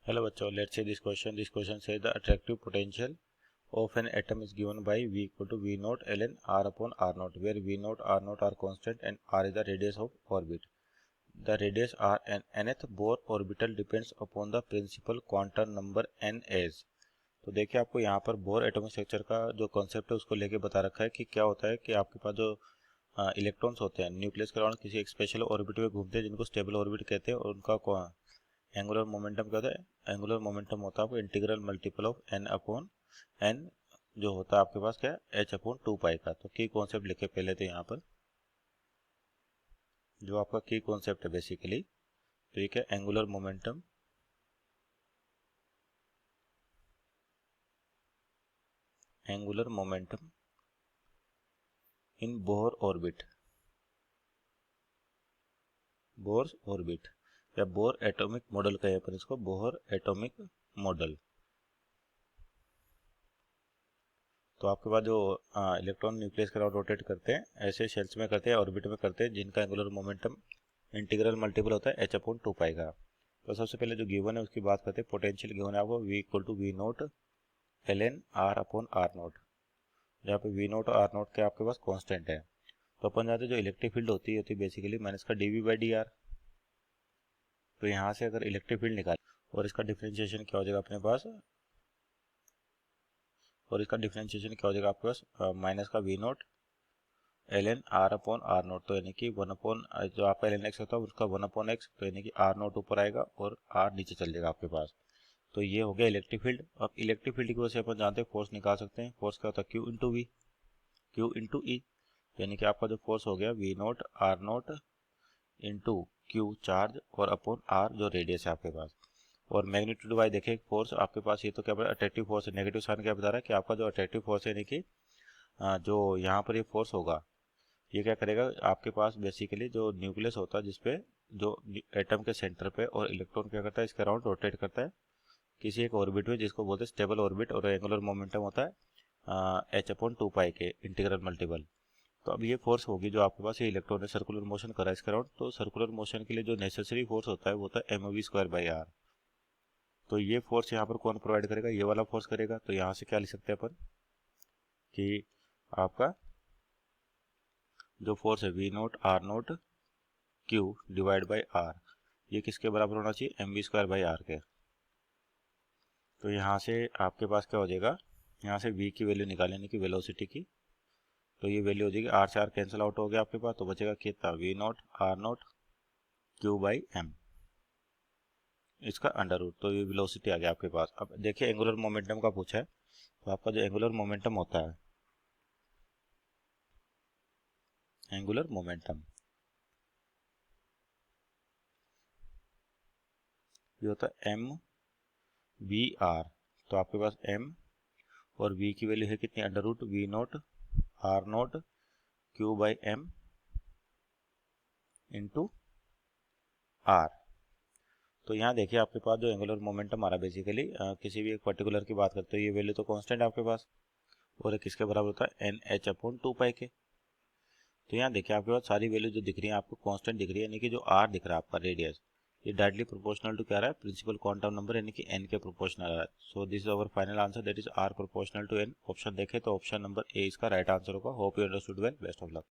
Hello बच्चों, let's see this question. This question says the attractive potential of an atom is given by V equal to V naught ln R upon R naught, where V naught R naught are constant and R is the radius of orbit. The radius R and nth Bohr orbital depends upon the principal quantum number n as. तो देखिए आपको यहाँ पर bore atomic structure का जो concept है उसको लेके बता रखा है कि क्या होता है कि आपके पास जो इलेक्ट्रॉन्स होते हैं न्यूक्लियस के अराउंड किसी एक स्पेशल ऑर्बिट में घूमते हैं जिनको स्टेबल ऑर्बिट कहते हैं, और उनका एंगुलर मोमेंटम क्या होता है। एंगुलर मोमेंटम होता है आपको integral multiple of n upon n, जो होता है आपके पास क्या एच अपॉन 2 पाई का। तो की कॉन्सेप्ट लिखे पहले तो यहाँ पर जो आपका की कॉन्सेप्ट है बेसिकली, तो ये क्या एंगुलर मोमेंटम इन बोर ऑर्बिट, बोर ऑर्बिट या बोर एटॉमिक मॉडल कहे पर इसको बोर एटॉमिक मॉडल। तो आपके पास जो इलेक्ट्रॉन न्यूक्लियस के अराउंड रोटेट करते हैं ऐसे शेल्स में करते हैं, ऑर्बिट में करते हैं, जिनका एंगुलर मोमेंटम इंटीग्रल मल्टीपल होता है एच अपॉन 2 पाई का। तो सबसे पहले जो गिवन है उसकी बात करते हैं। पोटेंशियल गिवन है आपको V equal to v naught ln R upon R naught, जहाँ पे V नोट और R नोट के आपके पास कॉन्स्टेंट है। तो अपन जानते हैं जो इलेक्ट्रिक फील्ड होती है बेसिकली माइनस का dV/dr। तो यहाँ से अगर इलेक्ट्रिक फील्ड निकाले और इसका डिफ्रेंशिएशन क्या हो जाएगा अपने पास, आपके पास माइनस का V note ln R upon R note, तो यानी कि 1 अपॉन जो आपका ln x होता है उसका 1 अपॉन x, तो यानी कि R नोट ऊपर आएगा और R नीचे चल जाएगा आपके पास। तो ये हो गया इलेक्ट्रिक फील्ड। अब इलेक्ट्रिक फील्ड की वजह से अपन जानते हैं फोर्स निकाल सकते हैं। फोर्स क्या होता है Q into V, Q into E, यानी कि आपका जो फोर्स हो गया V naught R naught into Q charge और अपॉन R जो रेडियस है आपके पास। और मैग्नीट्यूड वाइज देखें फोर्स आपके पास, ये तो क्या बता अट्रैक्टिव फोर्स है। नेगेटिव साइन क्या बता रहा है कि आपका जो अट्रैक्टिव फोर्स है यानी कि जो यहाँ पर ये फोर्स होगा ये क्या करेगा आपके पास बेसिकली जो न्यूक्लियस होता है जिसपे जो एटम के सेंटर पे और इलेक्ट्रॉन क्या करता है इसके अराउंड रोटेट करता है किसी एक ऑर्बिट में जिसको बोलते हैं स्टेबल ऑर्बिट, और एंगुलर मोमेंटम होता है एच अपॉन 2 पाई के इंटीग्रल मल्टीपल। तो अब ये फोर्स होगी जो आपके पास ये इलेक्ट्रॉन ने सर्कुलर मोशन करा इसके अराउंड, तो सर्कुलर मोशन के लिए जो नेसेसरी फोर्स होता है वो होता है mv²/r। तो ये फोर्स यहाँ पर कौन प्रोवाइड करेगा, ये वाला फोर्स करेगा। तो यहाँ से क्या लिख सकते हैं अपन कि आपका जो फोर्स है V naught R naught Q divide by R, ये किसके बराबर होना चाहिए mv²/r के। तो यहाँ से आपके पास क्या हो जाएगा, यहाँ से V की वैल्यू निकालने की वेलोसिटी की, तो ये वैल्यू हो जाएगी R से R कैंसिल आउट हो गया आपके पास, तो बचेगा कितना V naught R naught Q by M, इसका अंडर रूट। तो ये वेलोसिटी आ गया आपके पास। अब देखिए एंगुलर मोमेंटम का पूछा है, तो आपका जो एंगुलर मोमेंटम होता है, एंगुलर मोमेंटम ये होता है mvr। तो आपके पास m और v की वैल्यू है कितनी under root V naught R naught Q by M into R। तो यहाँ देखिए आपके पास जो एंगुलर मोमेंटम आ रहा है बेसिकली किसी भी एक पर्टिकुलर की बात करते हो, ये वैल्यू तो कांस्टेंट है आपके पास, और किसके बराबर होता है NH अपॉन 2 पाई के। तो यहाँ देखिए आपके पास सारी वैल्यू जो दिख रही है आपको कांस्टेंट दिख रही है, यानी कि जो R दिख रहा है आपका रेडियस ये डायरेक्टली प्रोपोर्शनल टू क्या रहा है प्रिंसिपल क्वांटम नंबर यानी कि n के प्रोपोर्शनल आ रहा है। So this is our final answer, that is R proportional to n। Option देखे तो ऑप्शन नंबर ए इसका राइट आंसर होगा। Hope you understood well, best of luck.